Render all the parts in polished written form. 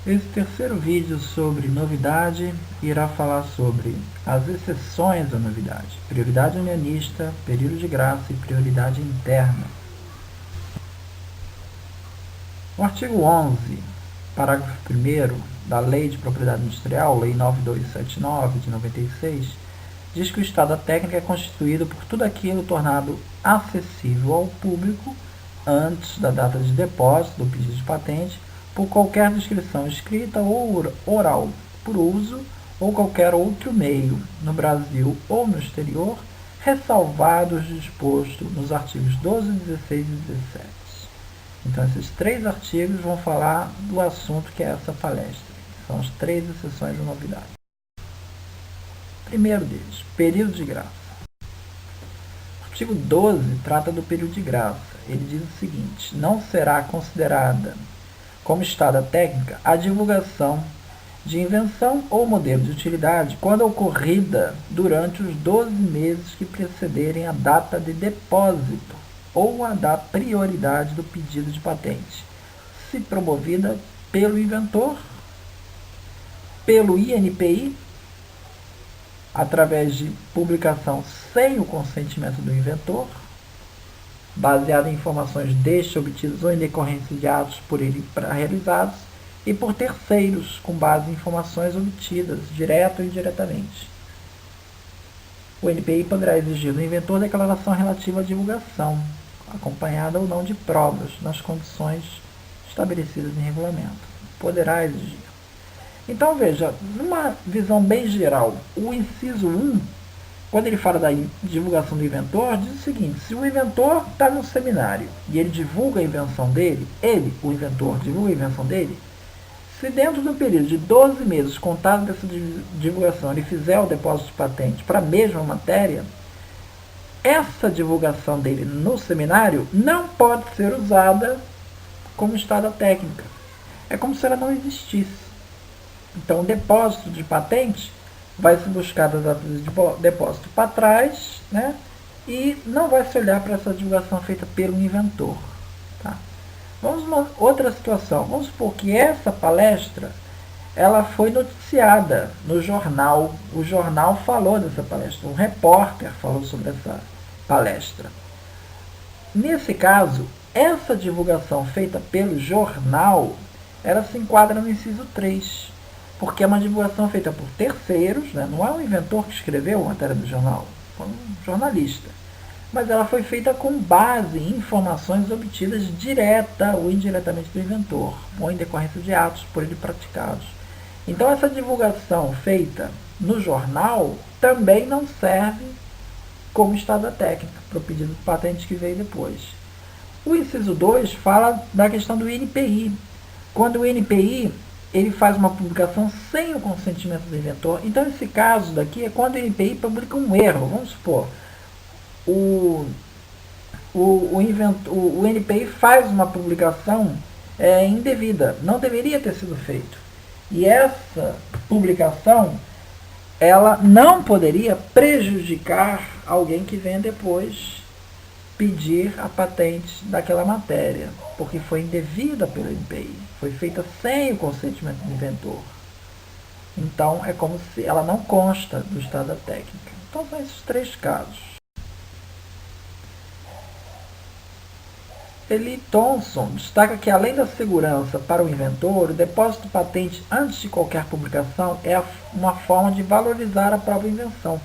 Esse terceiro vídeo sobre novidade irá falar sobre as exceções à novidade, prioridade unionista, período de graça e prioridade interna. O artigo 11, parágrafo 1º da Lei de Propriedade Industrial, Lei 9279 de 96, diz que o estado da técnica é constituído por tudo aquilo tornado acessível ao público antes da data de depósito do pedido de patente por qualquer descrição escrita ou oral, por uso ou qualquer outro meio, no Brasil ou no exterior, ressalvados o disposto nos artigos 12, 16 e 17. Então, esses três artigos vão falar do assunto que é essa palestra. São as três exceções à novidade. Primeiro deles, período de graça. O artigo 12 trata do período de graça. Ele diz o seguinte: não será considerada como estada técnica a divulgação de invenção ou modelo de utilidade quando ocorrida durante os 12 meses que precederem a data de depósito ou a da prioridade do pedido de patente, se promovida pelo inventor, pelo INPI, através de publicação sem o consentimento do inventor, baseada em informações deste obtidas ou em decorrência de atos por ele realizados, e por terceiros, com base em informações obtidas, direto ou indiretamente. O INPI poderá exigir do inventor declaração relativa à divulgação, acompanhada ou não de provas, nas condições estabelecidas em regulamento. Poderá exigir. Então, veja, numa visão bem geral, o inciso 1, quando ele fala da divulgação do inventor, diz o seguinte: se o inventor está no seminário e ele divulga a invenção dele, o inventor, divulga a invenção dele, se dentro do período de 12 meses contado dessa divulgação ele fizer o depósito de patente para a mesma matéria, essa divulgação dele no seminário não pode ser usada como estada técnica. É como se ela não existisse. Então, o depósito de patente vai se buscar das datas de depósito para trás, né? E não vai se olhar para essa divulgação feita pelo inventor. Tá? Vamos uma outra situação. Vamos supor que essa palestra ela foi noticiada no jornal. O jornal falou dessa palestra. Um repórter falou sobre essa palestra. Nesse caso, essa divulgação feita pelo jornal, ela se enquadra no inciso 3, porque é uma divulgação feita por terceiros, né? Não é o inventor que escreveu a matéria do jornal, foi um jornalista. Mas ela foi feita com base em informações obtidas direta ou indiretamente do inventor, ou em decorrência de atos por ele praticados. Então, essa divulgação feita no jornal também não serve como estada técnica para o pedido de patente que veio depois. O inciso 2 fala da questão do INPI. Quando o INPI ele faz uma publicação sem o consentimento do inventor. Então, esse caso daqui é quando o INPI publica um erro. Vamos supor, o INPI faz uma publicação indevida, não deveria ter sido feito. E essa publicação ela não poderia prejudicar alguém que venha depois pedir a patente daquela matéria, porque foi indevida pelo INPI, foi feita sem o consentimento do inventor. Então, é como se ela não consta do estado da técnica. Então, são esses três casos. Eli Thompson destaca que, além da segurança para o inventor, o depósito de patente antes de qualquer publicação é uma forma de valorizar a própria invenção.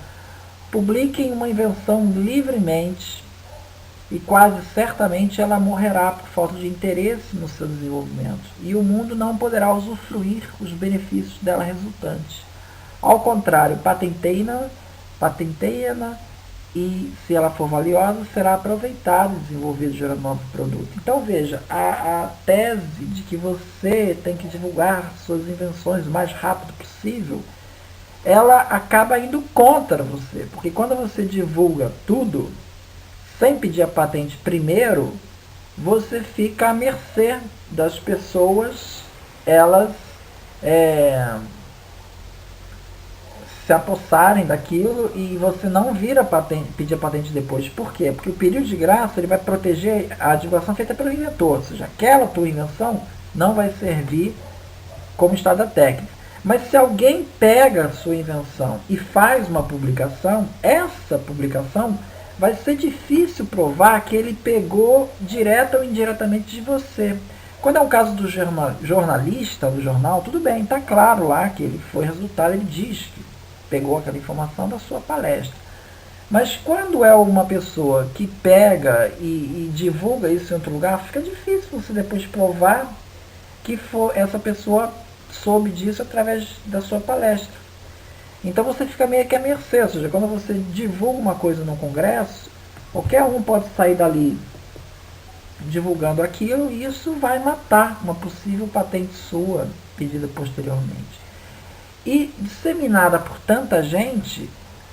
Publiquem uma invenção livremente e quase certamente ela morrerá por falta de interesse no seu desenvolvimento, e o mundo não poderá usufruir os benefícios dela resultantes. Ao contrário, patenteie-na, e se ela for valiosa, será aproveitada e desenvolvida gerando novo produto. Então, veja, a tese de que você tem que divulgar suas invenções o mais rápido possível, ela acaba indo contra você, porque quando você divulga tudo sem pedir a patente primeiro, você fica à mercê das pessoas, elas se apossarem daquilo e você não vira pedir a patente depois. Por quê? Porque o período de graça ele vai proteger a divulgação feita pelo inventor, ou seja, aquela tua invenção não vai servir como estado técnico. Mas se alguém pega a sua invenção e faz uma publicação, essa publicação vai ser difícil provar que ele pegou direta ou indiretamente de você. Quando é um caso do jornalista, do jornal, tudo bem, está claro lá que ele foi resultado, ele diz que pegou aquela informação da sua palestra. Mas quando é uma pessoa que pega e divulga isso em outro lugar, fica difícil você depois provar que essa pessoa soube disso através da sua palestra. Então você fica meio que à mercê, ou seja, quando você divulga uma coisa num congresso, qualquer um pode sair dali divulgando aquilo e isso vai matar uma possível patente sua pedida posteriormente. E disseminada por tanta gente,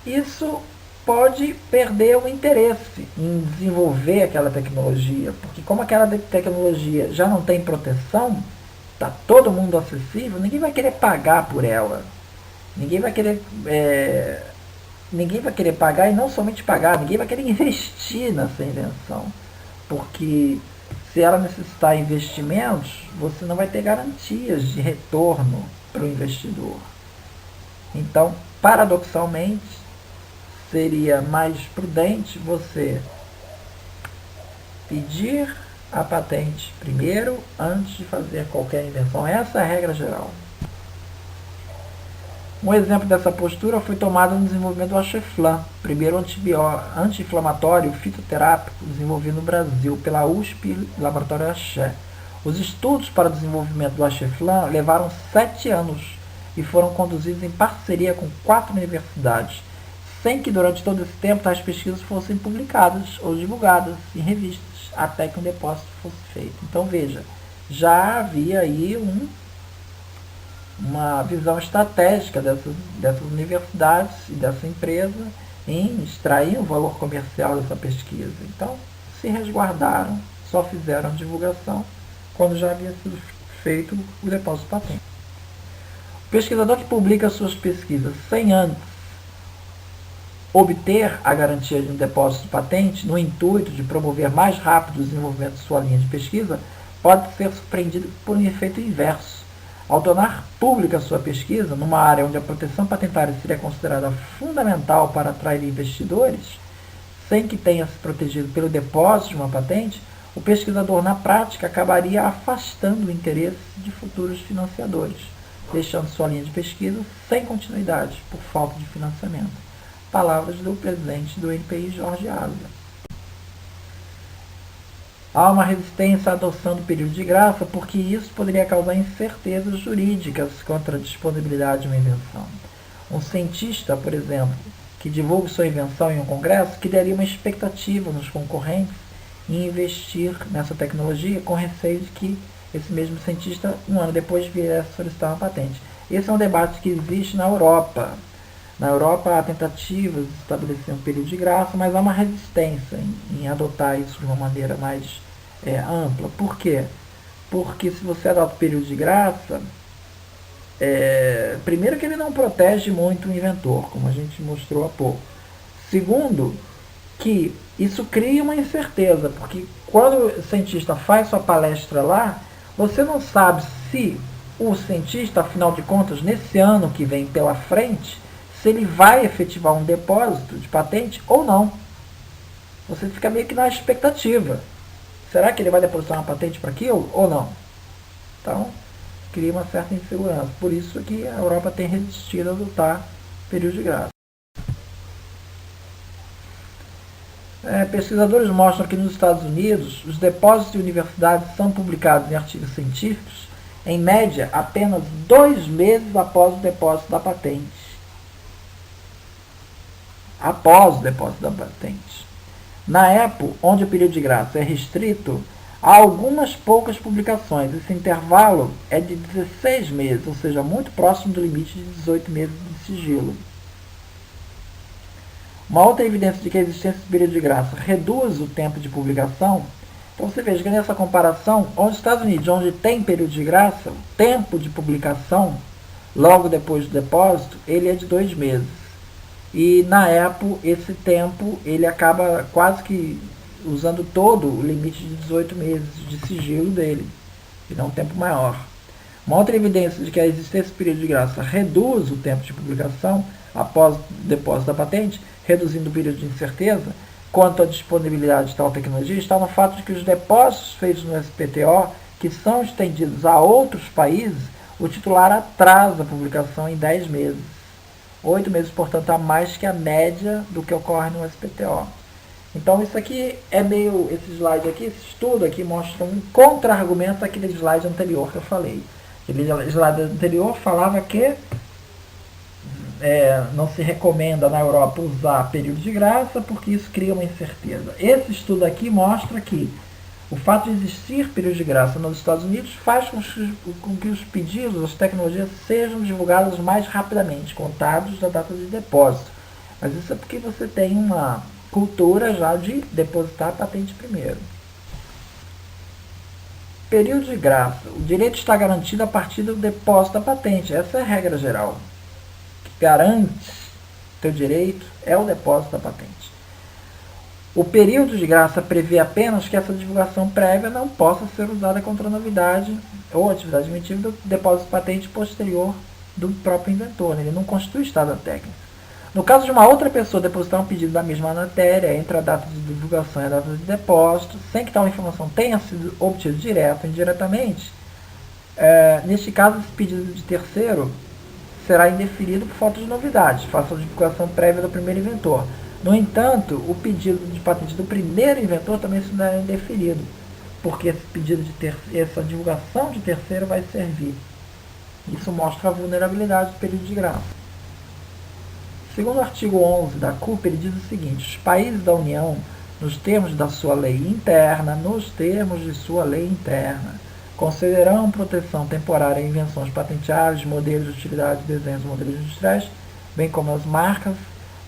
isso pode perder o interesse em desenvolver aquela tecnologia, porque como aquela tecnologia já não tem proteção, está todo mundo acessível, ninguém vai querer pagar por ela. Ninguém vai querer pagar, e não somente pagar, ninguém vai querer investir nessa invenção. Porque se ela necessitar de investimentos, você não vai ter garantias de retorno para o investidor. Então, paradoxalmente, seria mais prudente você pedir a patente primeiro, antes de fazer qualquer invenção. Essa é a regra geral. Um exemplo dessa postura foi tomado no desenvolvimento do Axeflan, primeiro anti-inflamatório fitoterápico desenvolvido no Brasil pela USP e Laboratório Axé. Os estudos para o desenvolvimento do Axeflan levaram 7 anos e foram conduzidos em parceria com 4 universidades, sem que durante todo esse tempo tais pesquisas fossem publicadas ou divulgadas em revistas, até que um depósito fosse feito. Então veja, já havia aí uma visão estratégica dessas universidades e dessa empresa em extrair o valor comercial dessa pesquisa. Então, se resguardaram, só fizeram divulgação quando já havia sido feito o depósito patente. O pesquisador que publica suas pesquisas sem antes obter a garantia de um depósito patente, no intuito de promover mais rápido o desenvolvimento de sua linha de pesquisa, pode ser surpreendido por um efeito inverso. Ao tornar pública sua pesquisa, numa área onde a proteção patentária seria considerada fundamental para atrair investidores, sem que tenha se protegido pelo depósito de uma patente, o pesquisador, na prática, acabaria afastando o interesse de futuros financiadores, deixando sua linha de pesquisa sem continuidade por falta de financiamento. Palavras do presidente do NPI, Jorge Ávila. Há uma resistência à adoção do período de graça porque isso poderia causar incertezas jurídicas quanto à disponibilidade de uma invenção. Um cientista, por exemplo, que divulgue sua invenção em um congresso, criaria uma expectativa nos concorrentes em investir nessa tecnologia com receio de que esse mesmo cientista, um ano depois, viesse solicitar uma patente. Esse é um debate que existe na Europa. Na Europa há tentativas de estabelecer um período de graça, mas há uma resistência em adotar isso de uma maneira mais ampla. Por quê? Porque se você adota o período de graça, primeiro que ele não protege muito o inventor, como a gente mostrou há pouco. Segundo, que isso cria uma incerteza, porque quando o cientista faz sua palestra lá, você não sabe se o cientista, afinal de contas, nesse ano que vem pela frente, se ele vai efetivar um depósito de patente ou não. Você fica meio que na expectativa. Será que ele vai depositar uma patente para aquilo ou não? Então, cria uma certa insegurança. Por isso que a Europa tem resistido a adotar período de graça. Pesquisadores mostram que nos Estados Unidos, os depósitos de universidades são publicados em artigos científicos, em média, apenas 2 meses após o depósito da patente. Após o depósito da patente. Na época, onde o período de graça é restrito, há algumas poucas publicações. Esse intervalo é de 16 meses, ou seja, muito próximo do limite de 18 meses de sigilo. Uma outra evidência de que a existência do período de graça reduz o tempo de publicação. Então você veja que nessa comparação, os Estados Unidos, onde tem período de graça, o tempo de publicação, logo depois do depósito, ele é de 2 meses. E na Apple, esse tempo, ele acaba quase que usando todo o limite de 18 meses de sigilo dele, e não um tempo maior. Uma outra evidência de que a existência do período de graça reduz o tempo de publicação após o depósito da patente, reduzindo o período de incerteza quanto à disponibilidade de tal tecnologia, está no fato de que os depósitos feitos no SPTO, que são estendidos a outros países, o titular atrasa a publicação em 10 meses. 8 meses, portanto, a mais que a média do que ocorre no SPTO. Então isso aqui é meio, esse slide aqui, esse estudo aqui mostra um contra-argumento daquele slide anterior que eu falei. Aquele slide anterior falava que não se recomenda na Europa usar período de graça porque isso cria uma incerteza. Esse estudo aqui mostra que o fato de existir período de graça nos Estados Unidos faz com que os pedidos, as tecnologias sejam divulgadas mais rapidamente, contados da data de depósito. Mas isso é porque você tem uma cultura já de depositar a patente primeiro. Período de graça. O direito está garantido a partir do depósito da patente. Essa é a regra geral. O que garante teu direito é o depósito da patente. O período de graça prevê apenas que essa divulgação prévia não possa ser usada contra a novidade ou atividade inventiva do depósito de patente posterior do próprio inventor. Ele não constitui estado técnico. No caso de uma outra pessoa depositar um pedido da mesma matéria entre a data de divulgação e a data de depósito, sem que tal informação tenha sido obtida direto ou indiretamente, neste caso, esse pedido de terceiro será indeferido por falta de novidade, face à divulgação prévia do primeiro inventor. No entanto, o pedido de patente do primeiro inventor também será indeferido, porque esse pedido de essa divulgação de terceiro vai servir. Isso mostra a vulnerabilidade do período de graça. Segundo o artigo 11 da CUP, ele diz o seguinte: os países da União, nos termos da sua lei interna, concederão proteção temporária a invenções patenteadas, modelos de utilidade, desenhos e modelos industriais, bem como as marcas,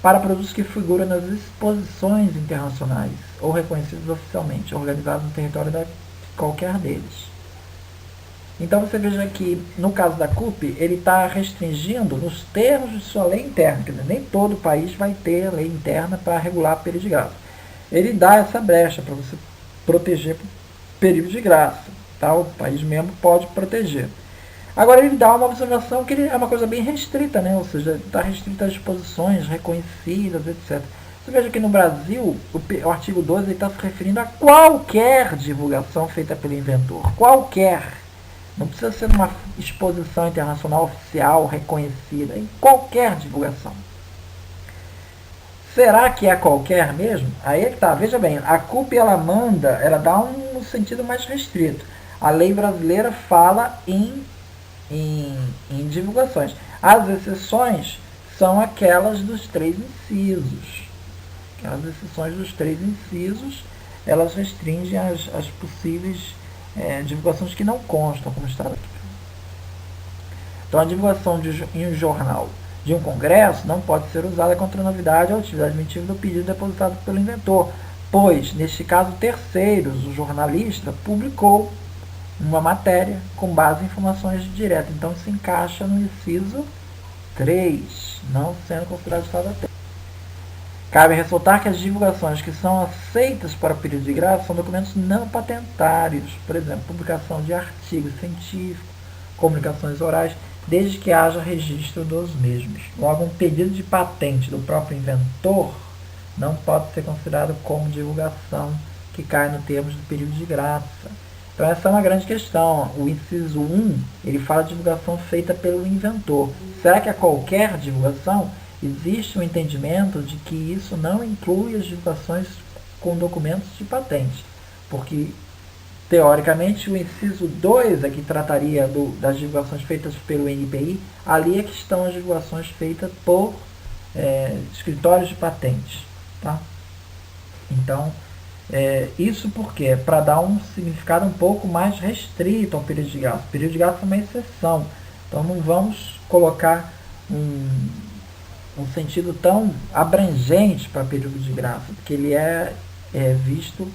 para produtos que figuram nas exposições internacionais ou reconhecidos oficialmente, organizados no território de qualquer deles. Então você veja que, no caso da CUP, ele está restringindo nos termos de sua lei interna. Quer dizer, nem todo país vai ter lei interna para regular o período de graça. Ele dá essa brecha para você proteger o período de graça. Tá? O país membro pode proteger. Agora ele dá uma observação que é uma coisa bem restrita, né? Ou seja, está restrita a exposições reconhecidas, etc. Você veja que no Brasil, o artigo 12 está se referindo a qualquer divulgação feita pelo inventor. Qualquer. Não precisa ser uma exposição internacional oficial reconhecida, em qualquer divulgação. Será que é qualquer mesmo? Aí é que tá. Veja bem, a CUP ela dá um sentido mais restrito. A lei brasileira fala em divulgações. As exceções são aquelas dos 3 incisos. Aquelas exceções dos 3 incisos, elas restringem as possíveis divulgações que não constam, como está aqui. Então, a divulgação em um jornal de um congresso não pode ser usada contra a novidade ou atividade inventiva do pedido depositado pelo inventor, pois, neste caso, terceiros, o jornalista publicou uma matéria com base em informações diretas. Então, se encaixa no inciso 3, não sendo considerado estado técnico. Cabe ressaltar que as divulgações que são aceitas para o período de graça são documentos não patentários, por exemplo, publicação de artigos científicos, comunicações orais, desde que haja registro dos mesmos. Logo, um pedido de patente do próprio inventor não pode ser considerado como divulgação que cai no termos do período de graça. Então, essa é uma grande questão. O inciso 1, ele fala de divulgação feita pelo inventor. Será que é qualquer divulgação? Existe um entendimento de que isso não inclui as divulgações com documentos de patente, porque, teoricamente, o inciso 2 é que trataria das divulgações feitas pelo NPI, ali é que estão as divulgações feitas por escritórios de patentes. Tá? Então, isso porque para dar um significado um pouco mais restrito ao período de graça. O período de graça é uma exceção, então não vamos colocar um sentido tão abrangente para período de graça, porque ele é visto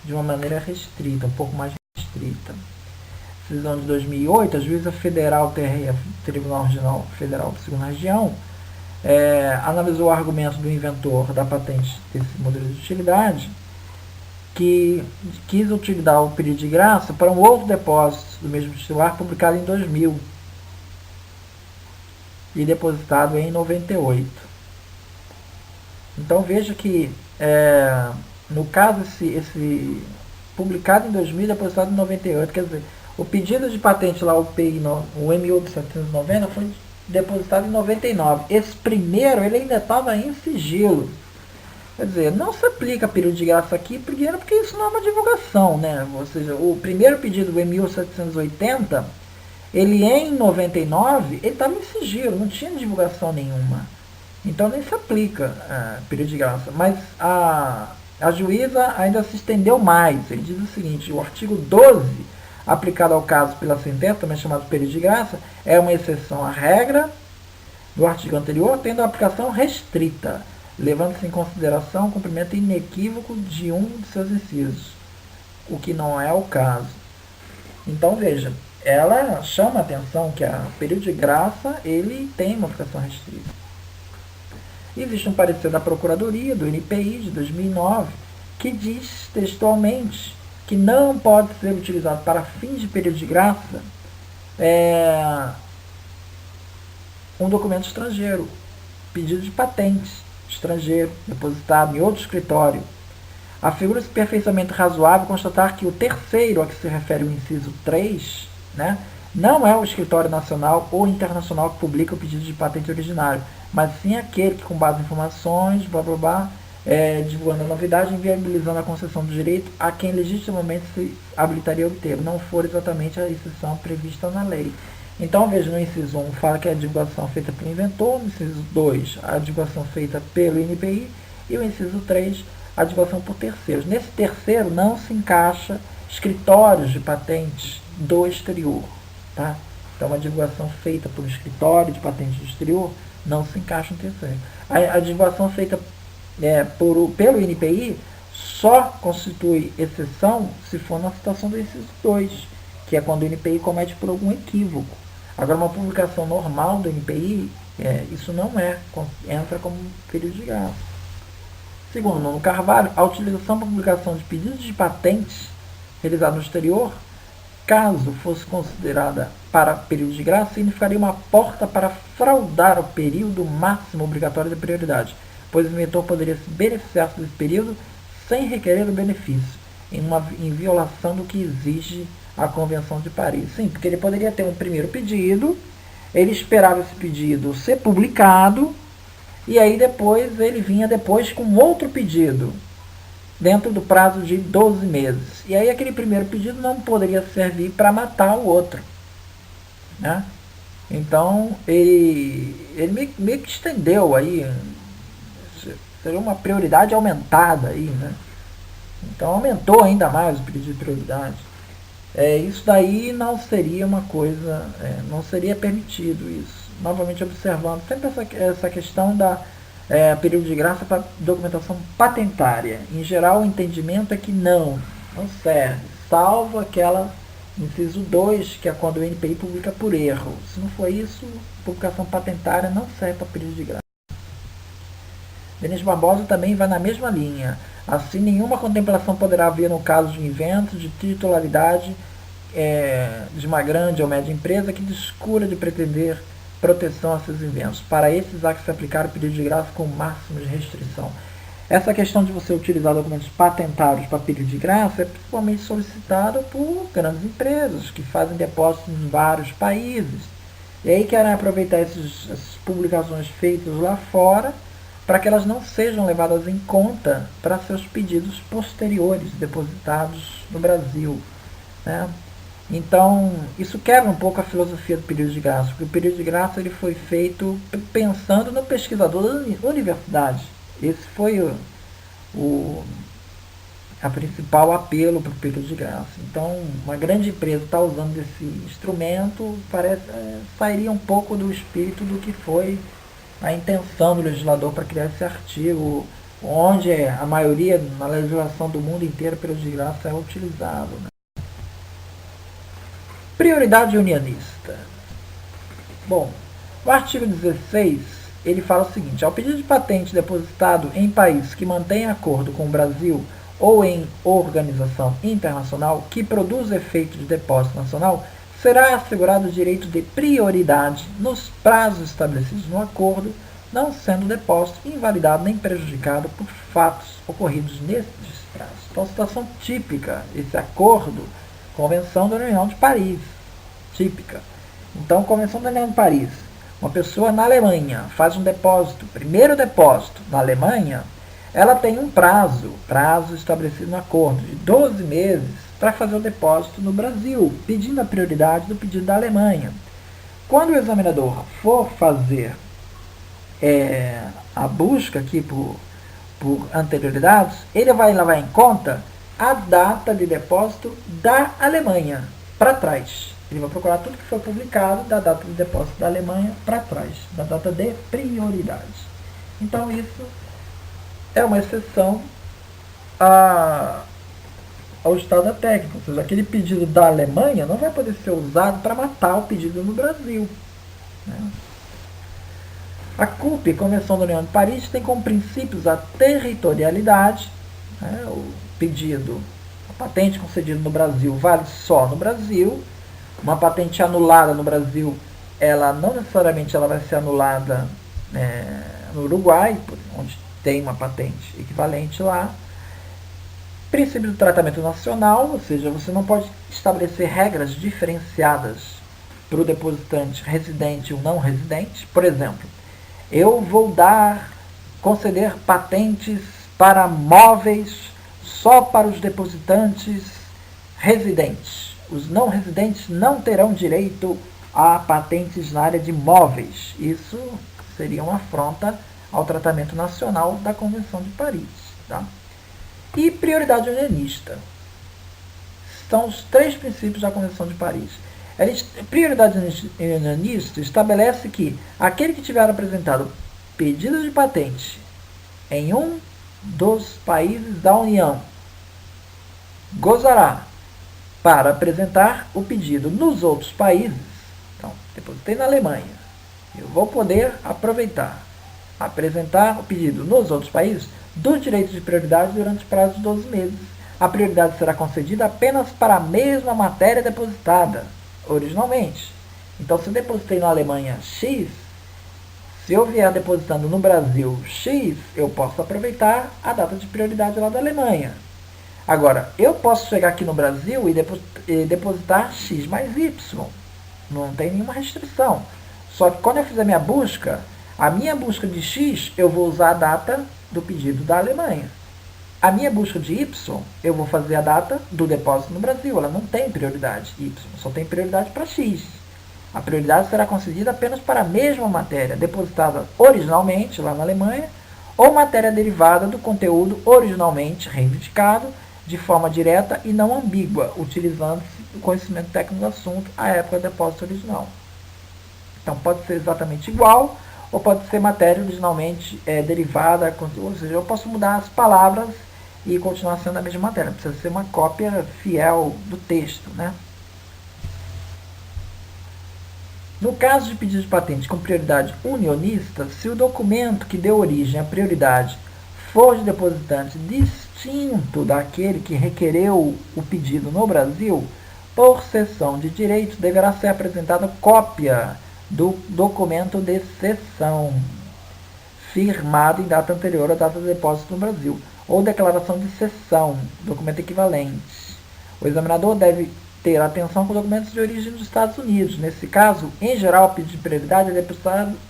de uma maneira restrita, um pouco mais restrita. Decisão de 2008, a juíza federal Tribunal Regional Federal da Segunda Região analisou o argumento do inventor da patente desse modelo de utilidade, que quis utilizar o pedido de graça para um outro depósito do mesmo titular publicado em 2000 e depositado em 98. Então veja que, no caso, esse publicado em 2000 e depositado em 98, quer dizer, o pedido de patente lá, o PI, o MU de 790, foi depositado em 99. Esse primeiro, ele ainda estava em sigilo. Quer dizer, não se aplica período de graça aqui, primeiro porque isso não é uma divulgação, né? Ou seja, o primeiro pedido do MU 780, ele em 99, ele estava em sigilo, não tinha divulgação nenhuma. Então nem se aplica período de graça. Mas a juíza ainda se estendeu mais. Ele diz o seguinte: o artigo 12, aplicado ao caso pela sentença, também chamado período de graça, é uma exceção à regra do artigo anterior, tendo a aplicação restrita, levando-se em consideração o cumprimento inequívoco de um de seus incisos, o que não é o caso. Então veja, ela chama a atenção que o período de graça ele tem uma aplicação restrita. Existe um parecer da Procuradoria, do NPI, de 2009, que diz textualmente que não pode ser utilizado para fins de período de graça um documento estrangeiro, pedido de patente estrangeiro, depositado em outro escritório. Afigura-se perfeitamente razoável constatar que o terceiro a que se refere o inciso 3, né, não é o escritório nacional ou internacional que publica o pedido de patente originário, mas sim aquele que, com base em informações, divulgando a novidade, inviabilizando a concessão do direito a quem legitimamente se habilitaria a obter, não for exatamente a exceção prevista na lei. Então, veja, no inciso 1 fala que é a divulgação feita pelo inventor, no inciso 2 a divulgação feita pelo INPI e o inciso 3 a divulgação por terceiros. Nesse terceiro não se encaixa escritórios de patentes do exterior. Tá? Então, a divulgação feita por escritório de patentes do exterior não se encaixa no terceiro. A divulgação feita pelo INPI só constitui exceção se for na situação do inciso 2, que é quando o INPI comete por algum equívoco. Agora, uma publicação normal do INPI, isso não entra como período de graça. Segundo Nuno Carvalho, a utilização para publicação de pedidos de patentes realizados no exterior, caso fosse considerada para período de graça, significaria uma porta para fraudar o período máximo obrigatório da prioridade, pois o inventor poderia se beneficiar desse período sem requerer o benefício, em violação do que exige a Convenção de Paris. Sim, porque ele poderia ter um primeiro pedido, ele esperava esse pedido ser publicado, e aí depois ele vinha com outro pedido, dentro do prazo de 12 meses. E aí aquele primeiro pedido não poderia servir para matar o outro. Né? Então, ele meio que estendeu aí, seria uma prioridade aumentada aí, né? Então aumentou ainda mais o pedido de prioridade. Isso daí não seria uma coisa, não seria permitido isso. Novamente observando sempre essa questão da período de graça para documentação patentária. Em geral, o entendimento é que não serve, salvo aquela inciso 2, que é quando o INPI publica por erro. Se não for isso, publicação patentária não serve para período de graça. Denis Barbosa também vai na mesma linha. Assim, nenhuma contemplação poderá haver no caso de invento de titularidade de uma grande ou média empresa que descura de pretender proteção a seus inventos. Para esses, há que se aplicar o pedido de graça com o máximo de restrição. Essa questão de você utilizar documentos patentários para pedido de graça é principalmente solicitada por grandes empresas que fazem depósitos em vários países. E aí querem aproveitar essas publicações feitas lá fora para que elas não sejam levadas em conta para seus pedidos posteriores depositados no Brasil. Né? Então, isso quebra um pouco a filosofia do período de graça, porque o período de graça ele foi feito pensando no pesquisador da universidade. Esse foi a principal apelo para o período de graça. Então, uma grande empresa está usando esse instrumento, sairia um pouco do espírito do que foi a intenção do legislador para criar esse artigo, onde a maioria, na legislação do mundo inteiro, o período de graça é utilizado. Né? Prioridade unionista. Bom, o artigo 16, ele fala o seguinte: ao pedido de patente depositado em país que mantém acordo com o Brasil ou em organização internacional que produz efeito de depósito nacional, será assegurado o direito de prioridade nos prazos estabelecidos no acordo, não sendo o depósito invalidado nem prejudicado por fatos ocorridos nesses prazos. Então, situação típica, esse acordo, Convenção da União de Paris, típica. Então, Convenção da União de Paris, uma pessoa na Alemanha faz um depósito, primeiro depósito na Alemanha, ela tem um prazo estabelecido no acordo, de 12 meses para fazer o depósito no Brasil, pedindo a prioridade do pedido da Alemanha. Quando o examinador for fazer a busca aqui por anterioridades, ele vai levar em conta a data de depósito da Alemanha para trás. Ele vai procurar tudo que foi publicado da data de depósito da Alemanha para trás, da data de prioridade. Então, isso é uma exceção ao estado da técnica. Ou seja, aquele pedido da Alemanha não vai poder ser usado para matar o pedido no Brasil. Né? A CUP, Convenção da União de Paris, tem como princípios a territorialidade, né? O pedido, a patente concedida no Brasil vale só no Brasil. Uma patente anulada no Brasil, ela não necessariamente ela vai ser anulada no Uruguai, onde tem uma patente equivalente lá. Princípio do tratamento nacional, ou seja, você não pode estabelecer regras diferenciadas para o depositante residente ou não residente. Por exemplo, eu vou conceder patentes para móveis só para os depositantes residentes. Os não residentes não terão direito a patentes na área de móveis. Isso seria uma afronta ao tratamento nacional da Convenção de Paris. Tá? E prioridade unionista. São os 3 princípios da Convenção de Paris. Prioridade unionista estabelece que aquele que tiver apresentado pedido de patente em um dos países da União gozará para apresentar o pedido nos outros países. Então, depositei na Alemanha, eu vou poder apresentar o pedido nos outros países do direito de prioridade durante o prazo de 12 meses. A prioridade será concedida apenas para a mesma matéria depositada originalmente. Então, se eu depositei na Alemanha X, se eu vier depositando no Brasil X, eu posso aproveitar a data de prioridade lá da Alemanha. Agora, eu posso chegar aqui no Brasil e depositar X mais Y. Não tem nenhuma restrição. Só que quando eu fizer a minha busca de X, eu vou usar a data do pedido da Alemanha. A minha busca de Y, eu vou fazer a data do depósito no Brasil. Ela não tem prioridade Y, só tem prioridade para X. A prioridade será concedida apenas para a mesma matéria depositada originalmente lá na Alemanha ou matéria derivada do conteúdo originalmente reivindicado de forma direta e não ambígua, utilizando-se do conhecimento técnico do assunto à época do depósito original. Então, pode ser exatamente igual ou pode ser matéria originalmente derivada, ou seja, eu posso mudar as palavras e continuar sendo a mesma matéria. Precisa ser uma cópia fiel do texto, né? No caso de pedido de patente com prioridade unionista, se o documento que deu origem à prioridade for de depositante distinto daquele que requereu o pedido no Brasil, por cessão de direitos, deverá ser apresentada cópia do documento de cessão, firmado em data anterior à data do depósito no Brasil, ou declaração de cessão, documento equivalente. O examinador deve ter atenção com documentos de origem dos Estados Unidos. Nesse caso, em geral, o pedido de prioridade é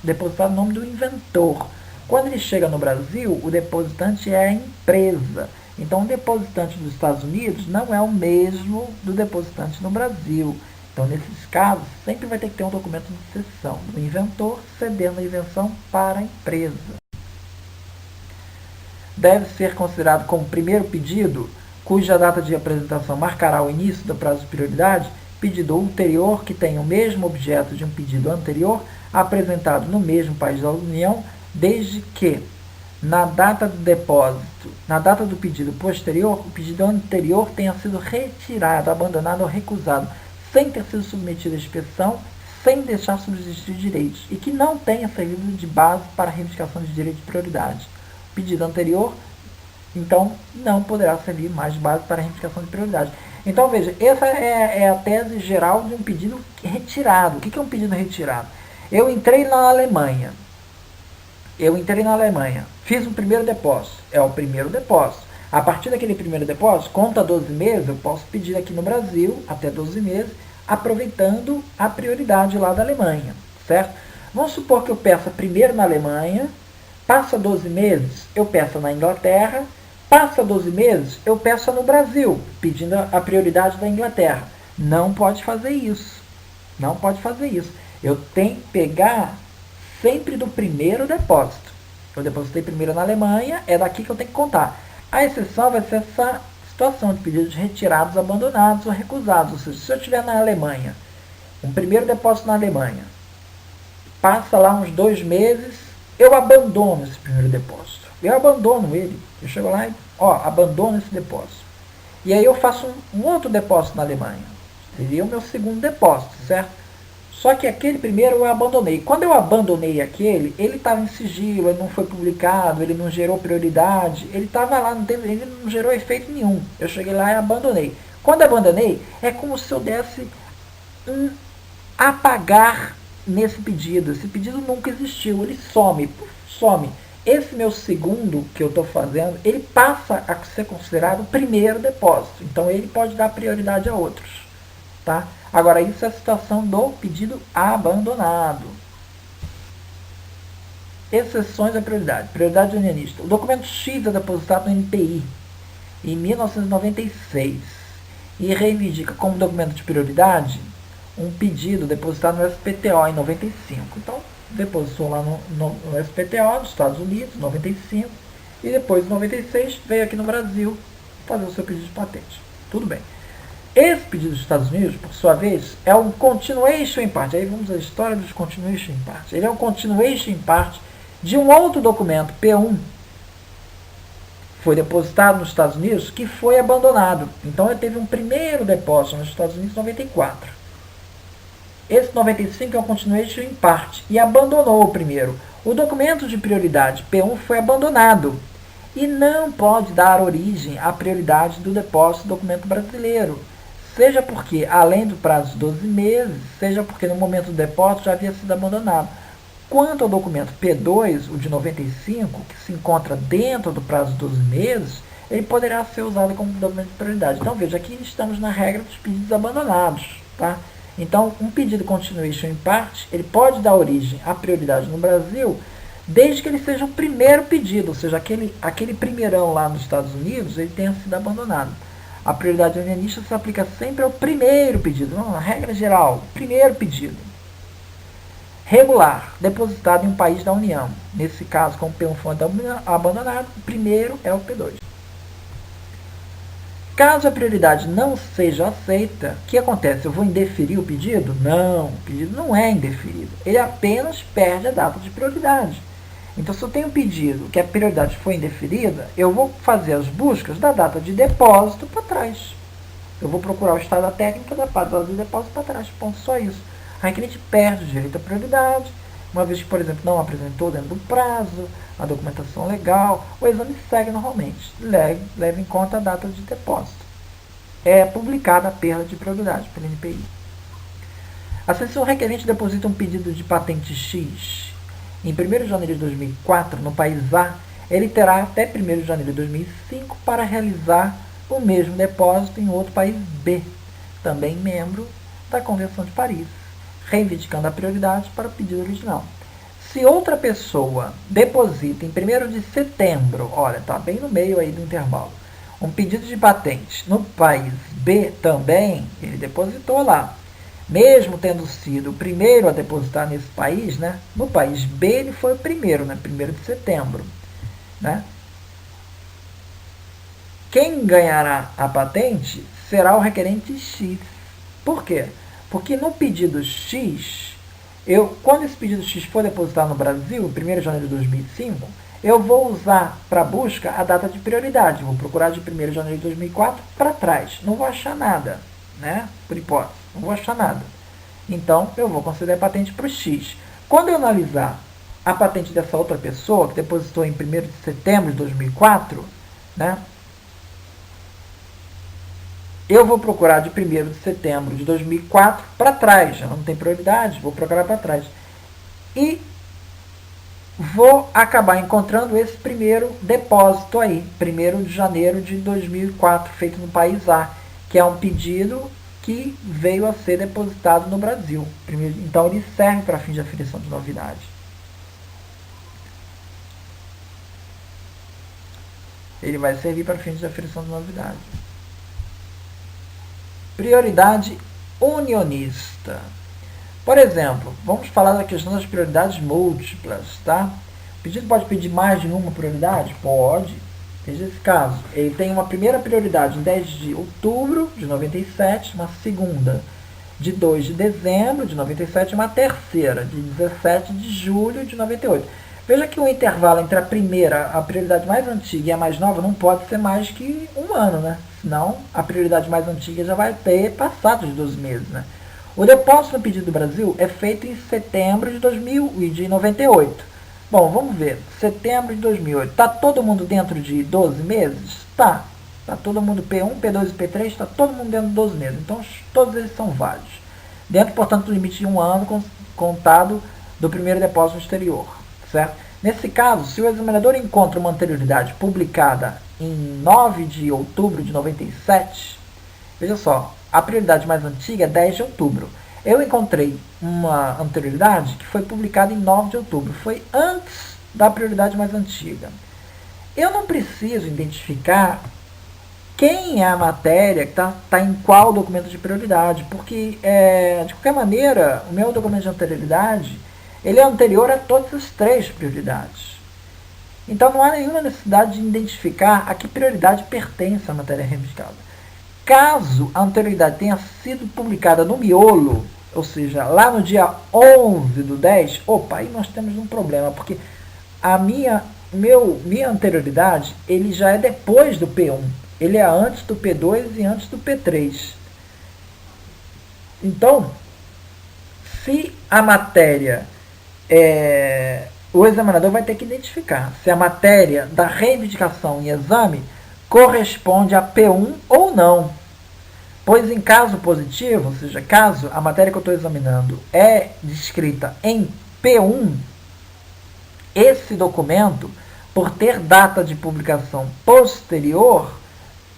depositado no nome do inventor. Quando ele chega no Brasil, o depositante é a empresa. Então, o depositante dos Estados Unidos não é o mesmo do depositante no Brasil. Então, nesses casos, sempre vai ter que ter um documento de cessão do inventor cedendo a invenção para a empresa. Deve ser considerado como primeiro pedido, cuja data de apresentação marcará o início do prazo de prioridade, pedido ulterior que tenha o mesmo objeto de um pedido anterior, apresentado no mesmo país da União, desde que, na data do depósito, na data do pedido posterior, o pedido anterior tenha sido retirado, abandonado ou recusado, sem ter sido submetido à inspeção, sem deixar subsistir direitos, e que não tenha servido de base para a reivindicação de direito de prioridade. O pedido anterior Então, não poderá servir mais de base para a retificação de prioridade. Então, veja, essa é a tese geral de um pedido retirado. O que é um pedido retirado? Eu entrei na Alemanha. Fiz um primeiro depósito. É o primeiro depósito. A partir daquele primeiro depósito, conta 12 meses, eu posso pedir aqui no Brasil, até 12 meses, aproveitando a prioridade lá da Alemanha, certo? Vamos supor que eu peça primeiro na Alemanha, passa 12 meses, eu peço na Inglaterra, passa 12 meses, eu peço no Brasil, pedindo a prioridade da Inglaterra. Não pode fazer isso. Não pode fazer isso. Eu tenho que pegar sempre do primeiro depósito. Eu depositei primeiro na Alemanha, é daqui que eu tenho que contar. A exceção vai ser essa situação de pedidos retirados, abandonados ou recusados. Ou seja, se eu estiver na Alemanha, um primeiro depósito na Alemanha, passa lá uns 2 meses, eu abandono esse primeiro depósito. Eu abandono ele. Eu chego lá e abandono esse depósito. E aí eu faço um outro depósito na Alemanha. Seria o meu segundo depósito, certo? Só que aquele primeiro eu abandonei. Quando eu abandonei aquele, ele estava em sigilo, ele não foi publicado, ele não gerou prioridade, ele estava lá, ele não gerou efeito nenhum. Eu cheguei lá e abandonei. Quando abandonei, é como se eu desse um apagar nesse pedido. Esse pedido nunca existiu, ele some. Esse meu segundo que eu estou fazendo, ele passa a ser considerado o primeiro depósito. Então ele pode dar prioridade a outros. Tá? Agora, isso é a situação do pedido abandonado. Exceções à prioridade. Prioridade unionista. O documento X é depositado no NPI em 1996 e reivindica como documento de prioridade um pedido depositado no SPTO em 95. Então, depositou lá no SPTO dos Estados Unidos, em 95, e depois, em 96, veio aqui no Brasil fazer o seu pedido de patente. Tudo bem. Esse pedido dos Estados Unidos, por sua vez, é um continuation in part. Aí vamos à história dos continuation in part. Ele é um continuation in part de um outro documento, P1, foi depositado nos Estados Unidos, que foi abandonado. Então, ele teve um primeiro depósito nos Estados Unidos em 94. Esse 95 é um continuation in part e abandonou o primeiro. O documento de prioridade P1 foi abandonado e não pode dar origem à prioridade do depósito do documento brasileiro. Seja porque, além do prazo de 12 meses, seja porque no momento do depósito já havia sido abandonado. Quanto ao documento P2, o de 95, que se encontra dentro do prazo de 12 meses, ele poderá ser usado como documento de prioridade. Então, veja, aqui estamos na regra dos pedidos abandonados. Tá? Então, um pedido continuation in part, ele pode dar origem à prioridade no Brasil, desde que ele seja o primeiro pedido, ou seja, aquele primeirão lá nos Estados Unidos, ele tenha sido abandonado. A prioridade unionista se aplica sempre ao primeiro pedido, não, a regra geral, primeiro pedido. Regular, depositado em um país da União. Nesse caso, como o P1 foi abandonado, o primeiro é o P2. Caso a prioridade não seja aceita, o que acontece? Eu vou indeferir o pedido? Não, o pedido não é indeferido. Ele apenas perde a data de prioridade. Então, se eu tenho um pedido que a prioridade foi indeferida, eu vou fazer as buscas da data de depósito para trás. Eu vou procurar o estado da técnica da data de depósito para trás. Ponto, só isso. Aí que a gente perde o direito à prioridade, uma vez que, por exemplo, não apresentou dentro do prazo, a documentação legal, o exame segue normalmente. Leva em conta a data de depósito. É publicada a perda de prioridade pelo NPI. Assim, se o requerente deposita um pedido de patente X em 1º de janeiro de 2004 no país A, ele terá até 1º de janeiro de 2005 para realizar o mesmo depósito em outro país B, também membro da Convenção de Paris, reivindicando a prioridade para o pedido original. Se outra pessoa deposita em 1º de setembro, olha, está bem no meio aí do intervalo, um pedido de patente no país B também, ele depositou lá. Mesmo tendo sido o primeiro a depositar nesse país, né? No país B ele foi o primeiro, né? 1º de setembro. Né? Quem ganhará a patente será o requerente X. Por quê? Porque no pedido X, quando esse pedido X for depositado no Brasil, 1º de janeiro de 2005, eu vou usar para busca a data de prioridade. Vou procurar de 1º de janeiro de 2004 para trás. Não vou achar nada, né? Por hipótese. Não vou achar nada. Então, eu vou considerar a patente para o X. Quando eu analisar a patente dessa outra pessoa, que depositou em 1º de setembro de 2004, né? Eu vou procurar de 1º de setembro de 2004 para trás, já não tem prioridade, vou procurar para trás. E vou acabar encontrando esse primeiro depósito aí, 1º de janeiro de 2004, feito no país A, que é um pedido que veio a ser depositado no Brasil. Então ele serve para fins de aferição de novidade. Ele vai servir para fins de aferição de novidade. Prioridade unionista. Por exemplo, vamos falar da questão das prioridades múltiplas, tá? O pedido pode pedir mais de uma prioridade? Pode. Veja esse caso. Ele tem uma primeira prioridade em 10 de outubro de 97, uma segunda de 2 de dezembro de 97 e uma terceira de 17 de julho de 98. Veja que o intervalo entre a primeira, a prioridade mais antiga e a mais nova não pode ser mais que um ano, né? Senão a prioridade mais antiga já vai ter passado de 12 meses, né? O depósito no pedido do Brasil é feito em setembro de 98. Bom, vamos ver. Setembro de 2008. Está todo mundo dentro de 12 meses? Tá. Está todo mundo P1, P2 e P3, está todo mundo dentro de 12 meses. Então, todos eles são válidos. Dentro, portanto, do limite de um ano contado do primeiro depósito exterior. Certo? Nesse caso, se o examinador encontra uma anterioridade publicada em 9 de outubro de 97, veja só, a prioridade mais antiga é 10 de outubro. Eu encontrei uma anterioridade que foi publicada em 9 de outubro. Foi antes da prioridade mais antiga. Eu não preciso identificar quem é a matéria que está em qual documento de prioridade, porque, de qualquer maneira, o meu documento de anterioridade ele é anterior a todas as 3 prioridades. Então, não há nenhuma necessidade de identificar a que prioridade pertence a matéria reivindicada. Caso a anterioridade tenha sido publicada no miolo, ou seja, lá no dia 11 do 10, opa, aí nós temos um problema, porque a minha anterioridade ele já é depois do P1. Ele é antes do P2 e antes do P3. Então, se a matéria o examinador vai ter que identificar se a matéria da reivindicação em exame corresponde a P1 ou não. Pois em caso positivo, ou seja, caso a matéria que eu estou examinando é descrita em P1, esse documento, por ter data de publicação posterior,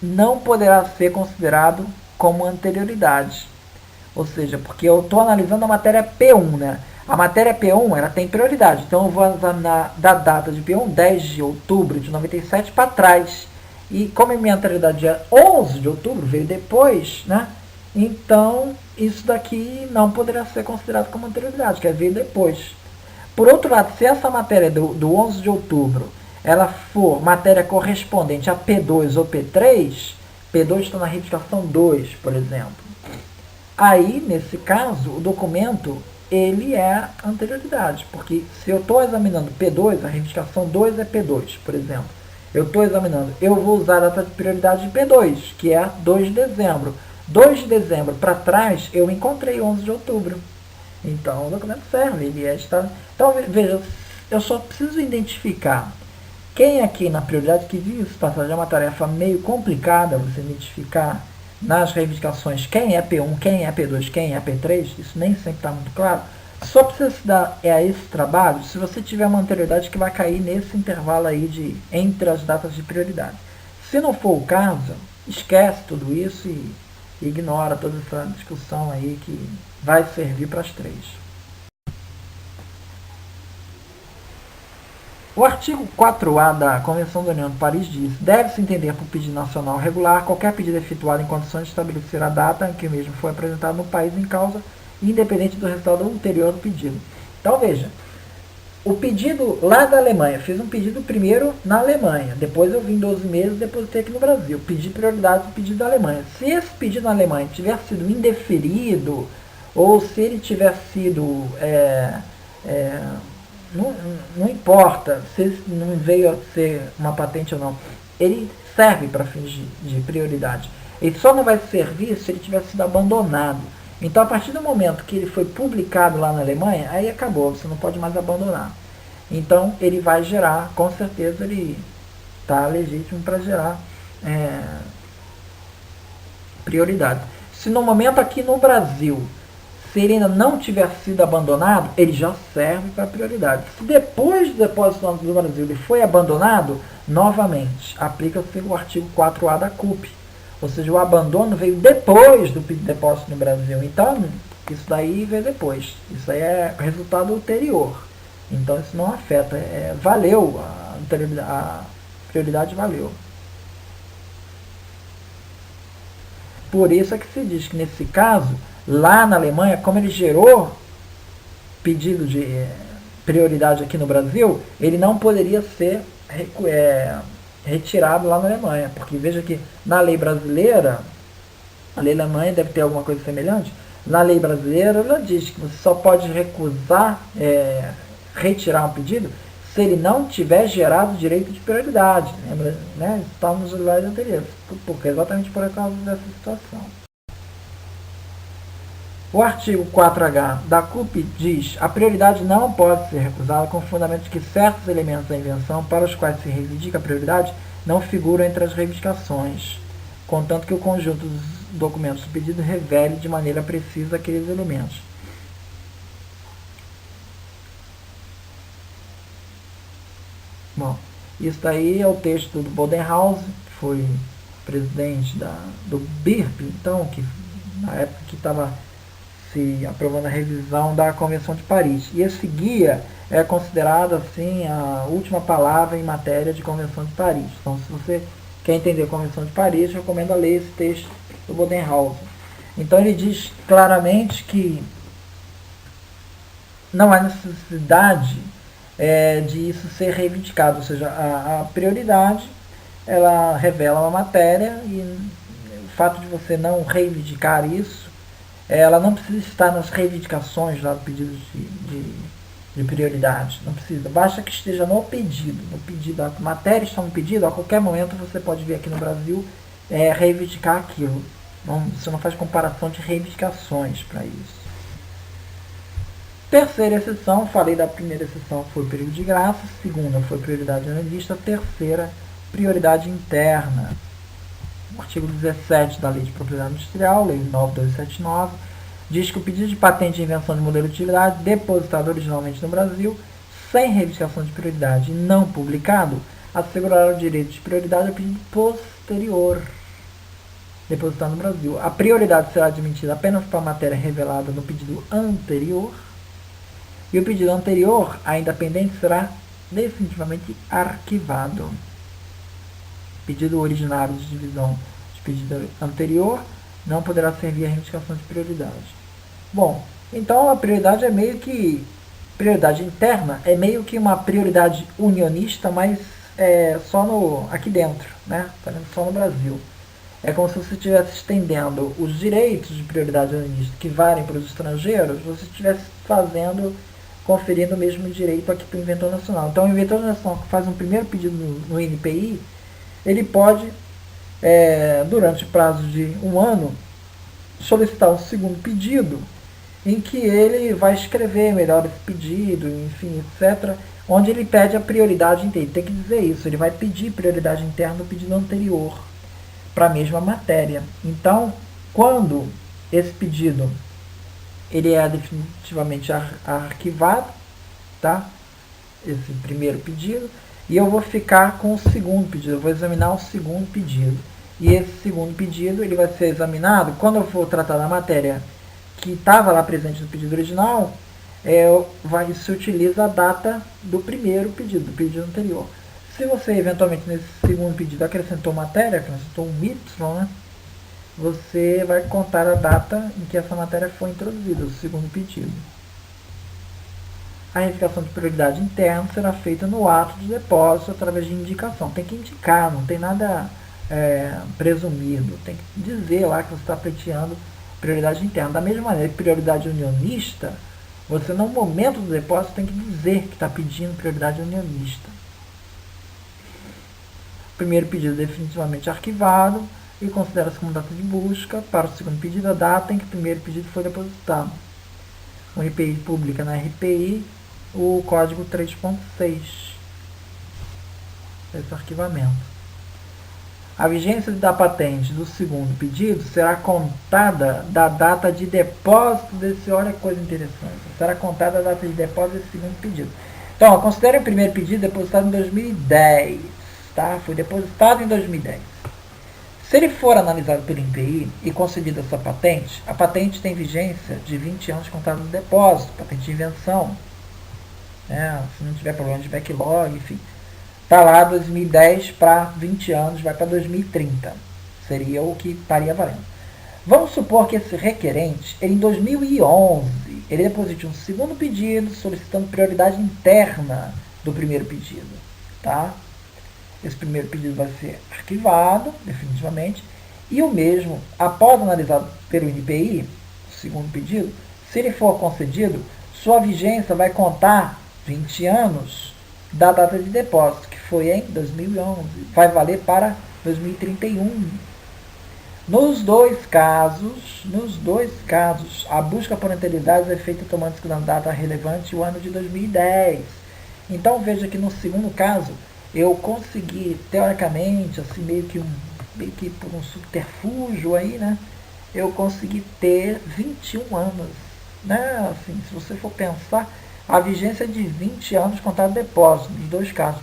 não poderá ser considerado como anterioridade. Ou seja, porque eu estou analisando a matéria P1, né? A matéria P1 ela tem prioridade, então eu vou examinar da data de P1, 10 de outubro de 97 para trás. E como a minha anterioridade é 11 de outubro, veio depois, né? Então, isso daqui não poderá ser considerado como anterioridade, que é veio depois. Por outro lado, se essa matéria do 11 de outubro, ela for matéria correspondente a P2 ou P3, P2 está na reivindicação 2, por exemplo. Aí, nesse caso, o documento, ele é anterioridade, porque se eu estou examinando P2, a reivindicação 2 é P2, por exemplo. Eu estou examinando, eu vou usar a data de prioridade de P2, que é 2 de dezembro. 2 de dezembro para trás, eu encontrei 11 de outubro. Então, o documento serve, ele está... Então, veja, eu só preciso identificar quem aqui na prioridade, que viu isso passagem é uma tarefa meio complicada, você identificar nas reivindicações quem é P1, quem é P2, quem é P3, isso nem sempre está muito claro. Só precisa se dar a esse trabalho se você tiver uma anterioridade que vai cair nesse intervalo aí entre as datas de prioridade. Se não for o caso, esquece tudo isso e ignora toda essa discussão aí que vai servir para as 3. O artigo 4A da Convenção da União de Paris diz: deve-se entender por pedido nacional regular qualquer pedido efetuado em condições de estabelecer a data em que o mesmo foi apresentado no país em causa, independente do resultado ulterior do pedido. Então, veja, o pedido lá da Alemanha, fiz um pedido primeiro na Alemanha, depois eu vim 12 meses, depositei aqui no Brasil, pedi prioridade do pedido da Alemanha. Se esse pedido na Alemanha tiver sido indeferido, ou se ele tiver sido, não importa se não veio a ser uma patente ou não, ele serve para fins de prioridade. Ele só não vai servir se ele tiver sido abandonado. Então, a partir do momento que ele foi publicado lá na Alemanha, aí acabou, você não pode mais abandonar. Então, ele vai gerar, com certeza, ele está legítimo para gerar prioridade. Se no momento aqui no Brasil, se ele ainda não tiver sido abandonado, ele já serve para prioridade. Se depois do depósito do Brasil ele foi abandonado, novamente, aplica-se o artigo 4A da CUP. Ou seja, o abandono veio depois do depósito no Brasil. Então, isso daí veio depois. Isso aí é resultado ulterior. Então, isso não afeta. Valeu, a prioridade valeu. Por isso é que se diz que, nesse caso, lá na Alemanha, como ele gerou pedido de prioridade aqui no Brasil, ele não poderia ser retirado lá na Alemanha. Porque veja que na lei brasileira, a lei alemã deve ter alguma coisa semelhante, na lei brasileira ela diz que você só pode recusar retirar um pedido se ele não tiver gerado direito de prioridade. Lembra, né? Está nos slides anteriores, porque exatamente por causa dessa situação. O artigo 4H da CUP diz: a prioridade não pode ser recusada com o fundamento de que certos elementos da invenção para os quais se reivindica a prioridade não figuram entre as reivindicações, contanto que o conjunto dos documentos do pedido revele de maneira precisa aqueles elementos. Bom, isso daí é o texto do Bodenhaus, que foi presidente do BIRP, então, que na época que estava se aprovando a revisão da Convenção de Paris. E esse guia é considerado assim a última palavra em matéria de Convenção de Paris. Então, se você quer entender a Convenção de Paris, eu recomendo ler esse texto do Bodenhaus. Então, ele diz claramente que não há necessidade de isso ser reivindicado, ou seja, a prioridade ela revela uma matéria e o fato de você não reivindicar isso, ela não precisa estar nas reivindicações lá do pedido de prioridade, não precisa, basta que esteja no pedido, a matéria está no pedido, a qualquer momento você pode vir aqui no Brasil reivindicar aquilo. Você não faz comparação de reivindicações para isso. Terceira exceção, falei da primeira exceção, foi o período de graça, segunda foi prioridade analista, terceira, prioridade interna. O artigo 17 da Lei de Propriedade Industrial, Lei 9.279, diz que o pedido de patente de invenção de modelo de utilidade, depositado originalmente no Brasil, sem reivindicação de prioridade e não publicado, assegurará o direito de prioridade ao pedido posterior, depositado no Brasil. A prioridade será admitida apenas para a matéria revelada no pedido anterior, e o pedido anterior, ainda pendente, será definitivamente arquivado. Pedido originário de divisão de pedido anterior não poderá servir a reivindicação de prioridade. Bom, então a prioridade é meio que... Prioridade interna é meio que uma prioridade unionista, mas só aqui dentro, né? Só no Brasil. É como se você estivesse estendendo os direitos de prioridade unionista que valem para os estrangeiros, você estivesse conferindo o mesmo direito aqui para o inventor nacional. Então, o inventor nacional que faz um primeiro pedido no INPI, ele pode, durante o prazo de um ano, solicitar um segundo pedido, em que ele vai escrever melhor esse pedido, enfim, etc., onde ele pede a prioridade interna. Ele tem que dizer isso, ele vai pedir prioridade interna no pedido anterior, para a mesma matéria. Então, quando esse pedido ele é definitivamente arquivado, tá? Esse primeiro pedido, e eu vou ficar com o segundo pedido, eu vou examinar o segundo pedido. E esse segundo pedido ele vai ser examinado, quando eu for tratar da matéria que estava lá presente no pedido original, se utiliza a data do primeiro pedido, do pedido anterior. Se você eventualmente nesse segundo pedido acrescentou matéria, acrescentou um Y, né? Você vai contar a data em que essa matéria foi introduzida, o segundo pedido. A reivindicação de prioridade interna será feita no ato de depósito através de indicação. Tem que indicar, não tem nada presumido. Tem que dizer lá que você está pleiteando prioridade interna. Da mesma maneira que prioridade unionista, você no momento do depósito tem que dizer que está pedindo prioridade unionista. O primeiro pedido é definitivamente arquivado e considera-se como data de busca. Para o segundo pedido, a data em que o primeiro pedido foi depositado. O INPI publica na RPI o código 3.6. esse arquivamento. A vigência da patente do segundo pedido será contada da data de depósito desse, olha que coisa interessante, será contada da data de depósito desse segundo pedido. Então, considere o primeiro pedido depositado em 2010, tá? Foi depositado em 2010. Se ele for analisado pelo INPI e concedida essa patente, a patente tem vigência de 20 anos contados do depósito, patente de invenção, né? Se não tiver problema de backlog, enfim. Está lá 2010 para 20 anos, vai para 2030. Seria o que estaria valendo. Vamos supor que esse requerente, ele em 2011, ele deposite um segundo pedido solicitando prioridade interna do primeiro pedido. Tá? Esse primeiro pedido vai ser arquivado, definitivamente. E o mesmo, após analisado pelo INPI, o segundo pedido, se ele for concedido, sua vigência vai contar 20 anos da data de depósito, que foi em 2011, vai valer para 2031. Nos dois casos, a busca por anterioridades é feita tomando como data relevante o ano de 2010. Então veja que no segundo caso, eu consegui, teoricamente, assim, meio que por um subterfúgio aí, né? Eu consegui ter 21 anos, né? Assim, se você for pensar, a vigência é de 20 anos contado depósito, nos dois casos.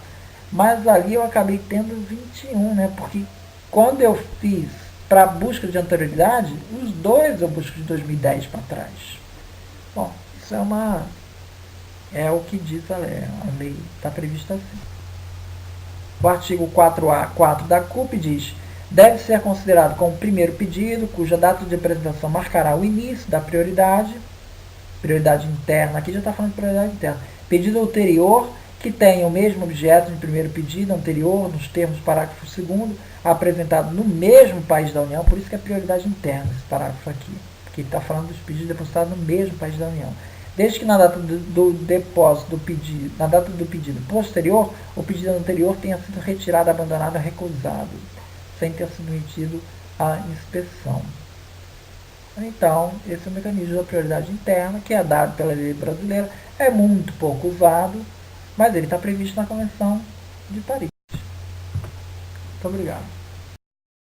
Mas ali eu acabei tendo 21, né? Porque quando eu fiz para busca de anterioridade, os dois eu busco de 2010 para trás. Bom, isso é o que diz a lei, está prevista assim. O artigo 4A4 da CUP diz: deve ser considerado como primeiro pedido, cuja data de apresentação marcará o início da prioridade interna, aqui já está falando de prioridade interna, pedido ulterior que tenha o mesmo objeto de primeiro pedido anterior, nos termos do parágrafo 2º, apresentado no mesmo país da União, por isso que é prioridade interna esse parágrafo aqui, porque ele está falando dos pedidos depositados no mesmo país da União. Desde que na data do depósito do pedido, na data do pedido posterior, o pedido anterior tenha sido retirado, abandonado ou recusado, sem ter submetido à inspeção. Então, esse é o mecanismo da prioridade interna, que é dado pela lei brasileira, é muito pouco usado, mas ele está previsto na Convenção de Paris. Muito obrigado.